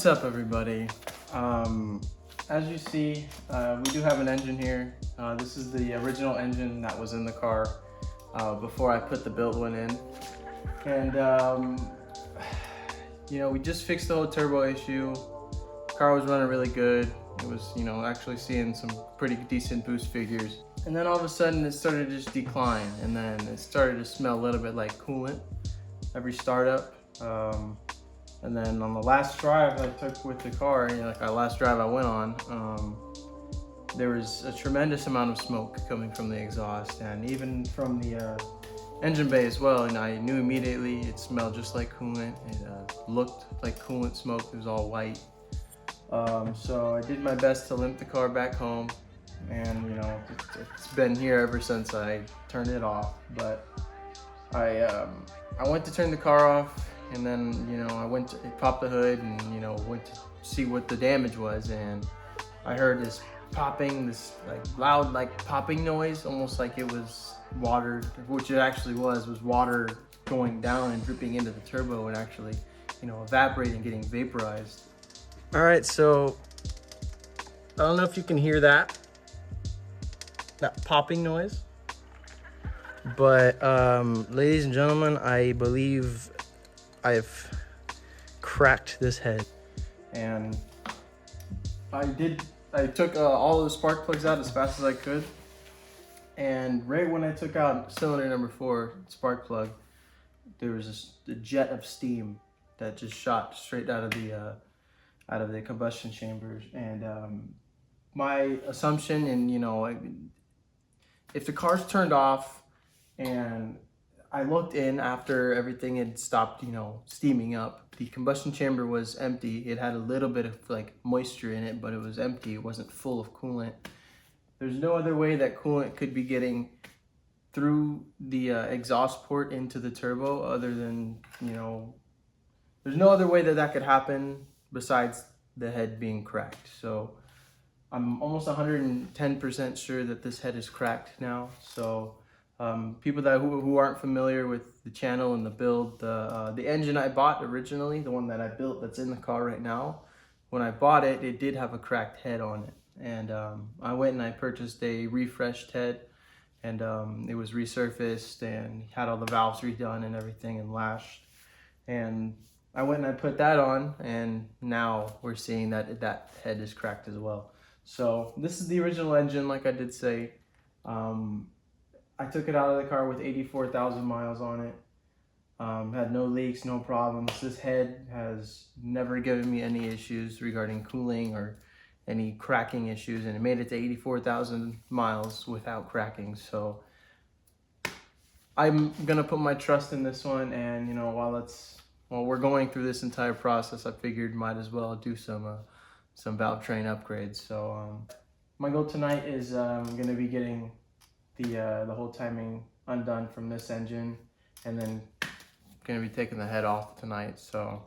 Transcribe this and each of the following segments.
What's up, everybody? As you see, we do have an engine here. This is the original engine that was in the car before I put the built one in. And you know, we just fixed the whole turbo issue. Car was running really good. It was, you know, actually seeing some pretty decent boost figures. And then all of a sudden it started to just decline, and then it started to smell a little bit like coolant every startup. And then on the last drive I took with the car, you know, like our last drive I went on, there was a tremendous amount of smoke coming from the exhaust and even from the engine bay as well. And I knew immediately it smelled just like coolant. It looked like coolant smoke. It was all white. So I did my best to limp the car back home, and you know, it's been here ever since I turned it off. But I went to turn the car off, and then, you know, I went to pop the hood and, you know, went to see what the damage was, and I heard this popping, this like loud like popping noise, almost like it was water, which it actually was water going down and dripping into the turbo and actually, you know, evaporating, getting vaporized. All right, so I don't know if you can hear that popping noise, but ladies and gentlemen, I believe I've cracked this head. And I took all of the spark plugs out as fast as I could, and right when I took out cylinder number 4 spark plug, there was a jet of steam that just shot straight out of the combustion chambers. And my assumption, and you know, if the car's turned off, and I looked in after everything had stopped, you know, steaming up, the combustion chamber was empty. It had a little bit of like moisture in it, but it was empty. It wasn't full of coolant. There's no other way that coolant could be getting through the exhaust port into the turbo other than, you know, there's no other way that that could happen besides the head being cracked. So I'm almost 110% sure that this head is cracked now. So people who aren't familiar with the channel and the build, the engine I bought originally, the one that I built that's in the car right now, when I bought it, it did have a cracked head on it. And I went and I purchased a refreshed head, and it was resurfaced and had all the valves redone and everything and lashed. And I went and I put that on, and now we're seeing that that head is cracked as well. So this is the original engine, like I did say. I took it out of the car with 84,000 miles on it. Had no leaks, no problems. This head has never given me any issues regarding cooling or any cracking issues, and it made it to 84,000 miles without cracking. So I'm gonna put my trust in this one, and you know, while we're going through this entire process, I figured might as well do some valve train upgrades. So my goal tonight is gonna be getting the whole timing undone from this engine, and then gonna be taking the head off tonight. So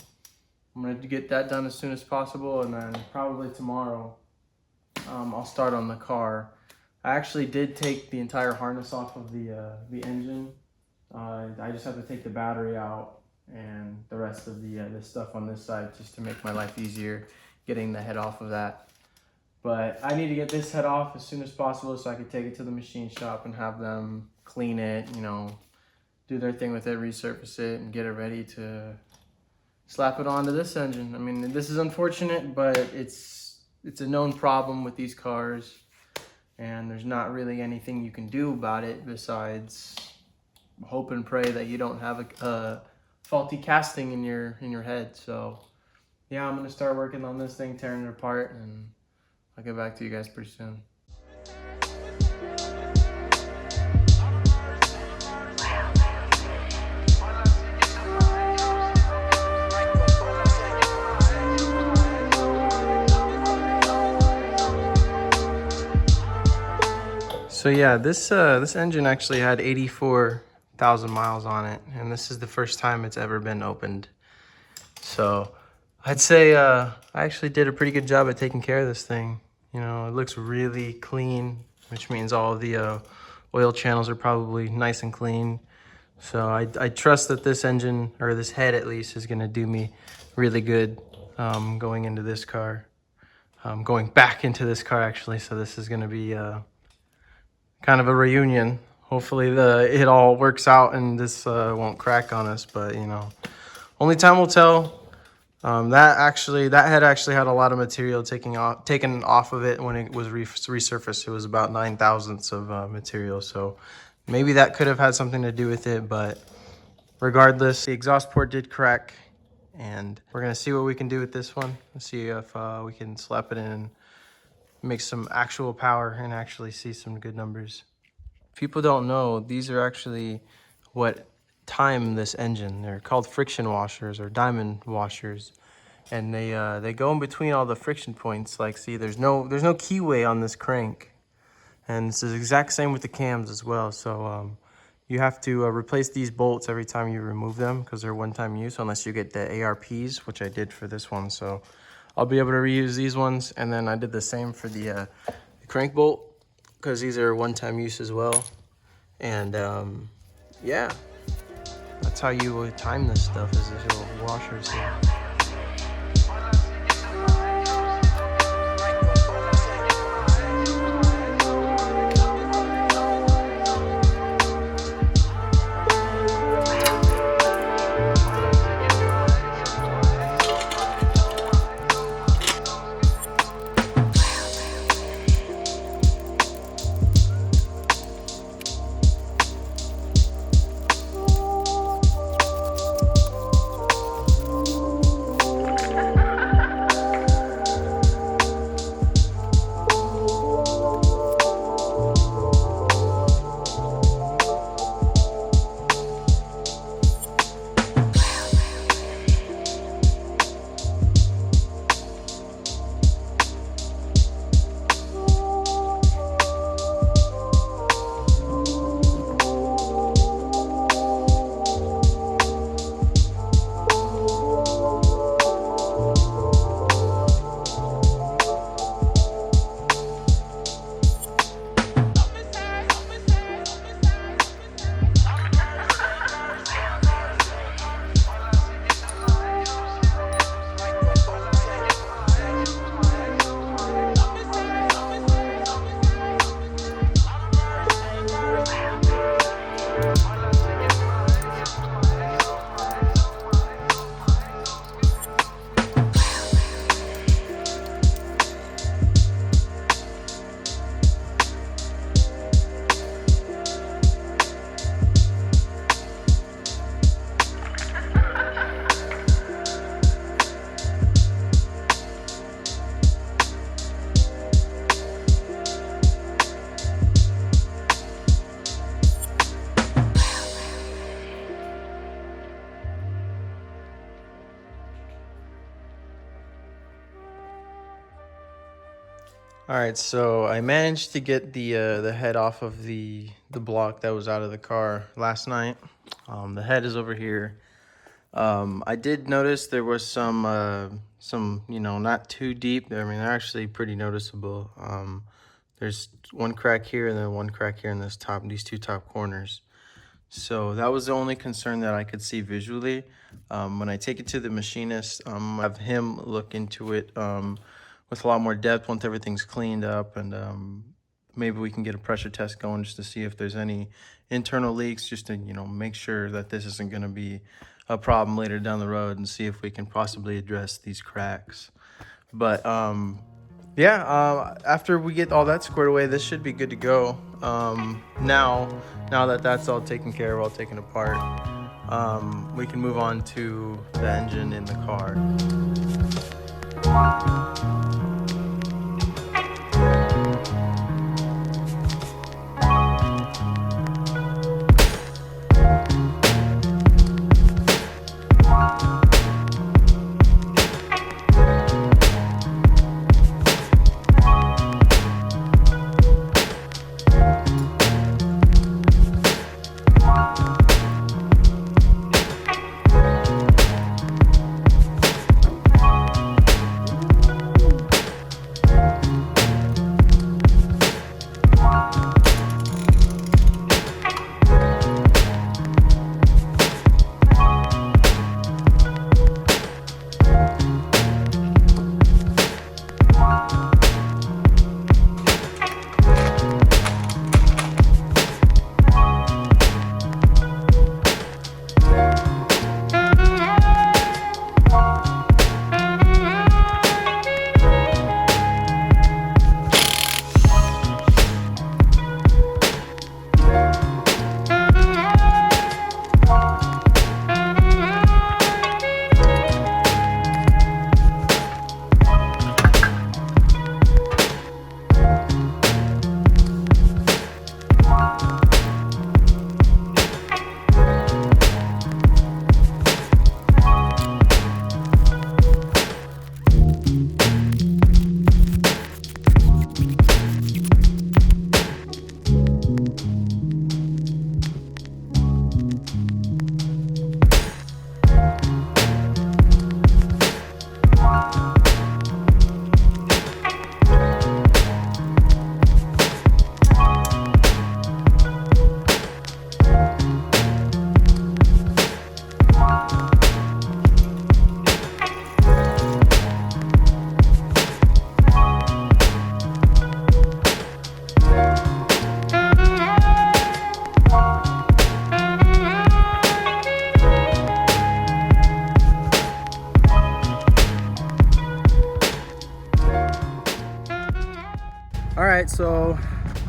I'm gonna get that done as soon as possible, and then probably tomorrow I'll start on the car. I actually did take the entire harness off of the engine. I just have to take the battery out and the rest of the stuff on this side, just to make my life easier getting the head off of that. But I need to get this head off as soon as possible so I can take it to the machine shop and have them clean it, you know, do their thing with it, resurface it, and get it ready to slap it onto this engine. I mean, this is unfortunate, but it's a known problem with these cars, and there's not really anything you can do about it besides hope and pray that you don't have a faulty casting in your head. So yeah, I'm gonna start working on this thing, tearing it apart, and I'll get back to you guys pretty soon. So yeah, this engine actually had 84,000 miles on it, and this is the first time it's ever been opened. So I'd say I actually did a pretty good job at taking care of this thing. You know, it looks really clean, which means all of the oil channels are probably nice and clean. So I trust that this engine, or this head at least, is gonna do me really good going into this car. Going back into this car actually, so this is going to be kind of a reunion. Hopefully it all works out and this won't crack on us, but you know, only time will tell. That head actually had a lot of material taken off of it when it was resurfaced. It was about 9 thousandths of material, so maybe that could have had something to do with it, but regardless, the exhaust port did crack, and we're gonna see what we can do with this one. Let's see if we can slap it in and make some actual power and actually see some good numbers. People don't know, these are actually what time this engine. They're called friction washers or diamond washers, and they go in between all the friction points. Like, see, there's no keyway on this crank, and this is exact same with the cams as well. So you have to replace these bolts every time you remove them because they're one-time use, unless you get the ARPs, which I did for this one. So I'll be able to reuse these ones, and then I did the same for the crank bolt because these are one-time use as well. And yeah, that's how you time this stuff, is these little washers here. All right, so I managed to get the head off of the block that was out of the car last night. The head is over here. I did notice there was some you know, not too deep. I mean, they're actually pretty noticeable. There's one crack here and then one crack here in these two top corners. So that was the only concern that I could see visually. When I take it to the machinist, have him look into it with a lot more depth once everything's cleaned up, and maybe we can get a pressure test going just to see if there's any internal leaks, just to, you know, make sure that this isn't going to be a problem later down the road, and see if we can possibly address these cracks. But yeah, after we get all that squared away, this should be good to go. Now that that's all taken care of, all taken apart, we can move on to the engine in the car.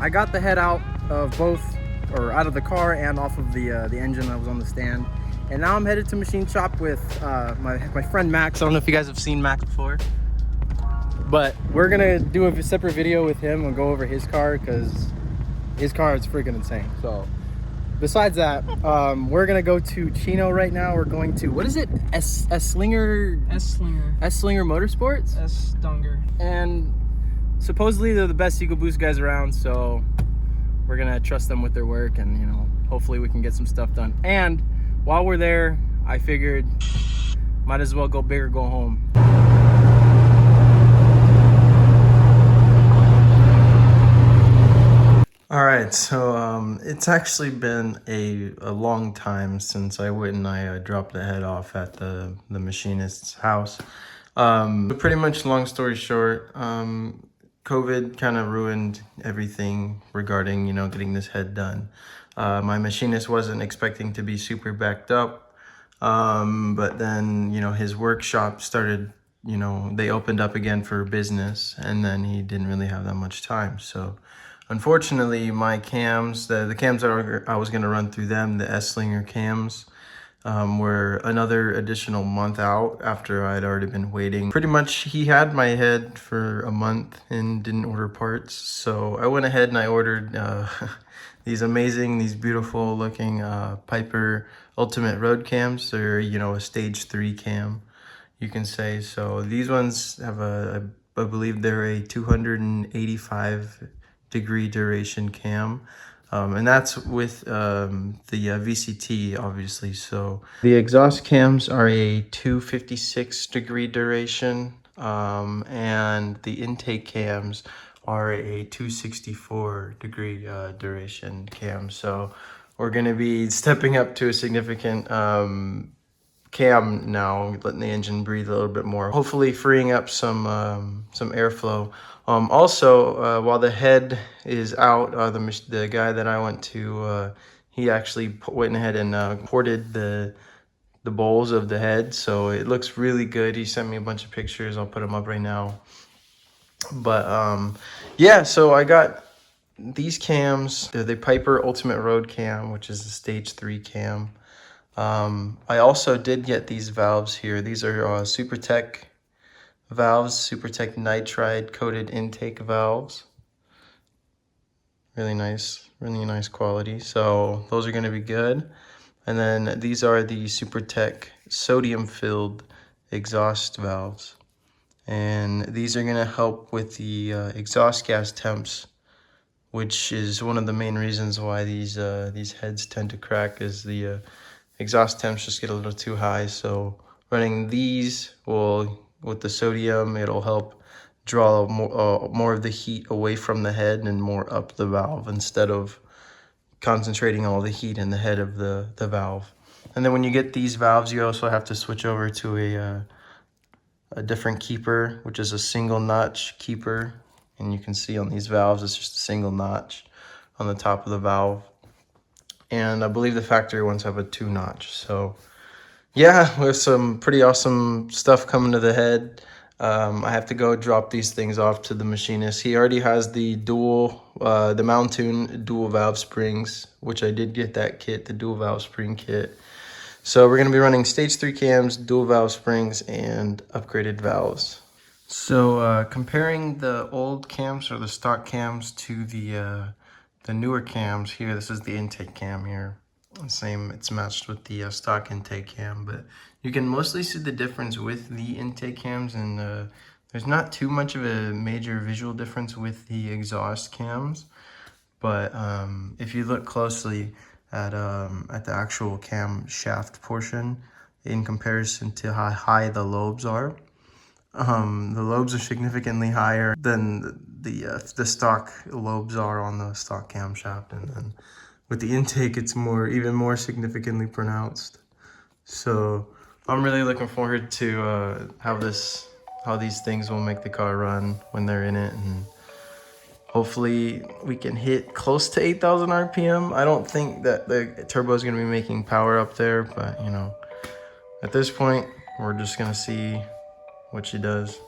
I got the head out of both, or out of the car and off of the engine that was on the stand. And now I'm headed to machine shop with my friend Max. I don't know if you guys have seen Max before, but we're gonna do a separate video with him and go over his car because his car is freaking insane. So besides that, we're gonna go to Chino right now. We're going to, what is it? S-Slinger Motorsports? S-Stunger. And supposedly they're the best EcoBoost guys around, so we're gonna trust them with their work, and you know, hopefully we can get some stuff done. And while we're there, I figured might as well go big or go home. All right, so it's actually been a long time since I went and I dropped the head off at the machinist's house. But pretty much, long story short, COVID kind of ruined everything regarding, you know, getting this head done. My machinist wasn't expecting to be super backed up, but then, you know, his workshop started, you know, they opened up again for business, and then he didn't really have that much time. So unfortunately, my cams, the cams that I was going to run through them, the S-Slinger cams, were another additional month out after I'd already been waiting. Pretty much he had my head for a month and didn't order parts. So I went ahead and I ordered these beautiful looking Piper Ultimate Road cams. They're, you know, a stage 3 cam, you can say. So these ones have I believe they're a 285 degree duration cam. And that's with the VCT, obviously. So the exhaust cams are a 256 degree duration, and the intake cams are a 264 degree duration cam. So we're going to be stepping up to a significant cam now, letting the engine breathe a little bit more, hopefully freeing up some airflow. Also, while the head is out, the guy that I went to, he actually went ahead and ported the bowls of the head, so it looks really good. He sent me a bunch of pictures. I'll put them up right now. But yeah, so I got these cams. They're the Piper Ultimate Road cam, which is the stage 3 cam. I also did get these valves here. These are SuperTech valves, SuperTech nitride coated intake valves. Really nice quality. So those are going to be good. And then these are the SuperTech sodium filled exhaust valves. And these are going to help with the exhaust gas temps, which is one of the main reasons why these heads tend to crack, is the exhaust temps just get a little too high. So running these will, with the sodium, it'll help draw more of the heat away from the head and more up the valve, instead of concentrating all the heat in the head of the valve. And then when you get these valves, you also have to switch over to a different keeper, which is a single notch keeper. And you can see on these valves, it's just a single notch on the top of the valve. And I believe the factory ones have a 2 notch. So yeah, there's some pretty awesome stuff coming to the head. I have to go drop these things off to the machinist. He already has the the Mountain dual valve springs, which I did get that kit, the dual valve spring kit. So we're gonna be running stage 3 cams, dual valve springs, and upgraded valves. So comparing the old cams, or the stock cams, to the newer cams here, this is the intake cam here. Same, it's matched with the stock intake cam, but you can mostly see the difference with the intake cams, and there's not too much of a major visual difference with the exhaust cams. But if you look closely at the actual cam shaft portion, in comparison to how high the lobes are, the lobes are significantly higher than the stock lobes are on the stock camshaft, and then with the intake, it's even more significantly pronounced. So I'm really looking forward to how these things will make the car run when they're in it, and hopefully we can hit close to 8,000 RPM. I don't think that the turbo is going to be making power up there, but you know, at this point, we're just going to see what she does.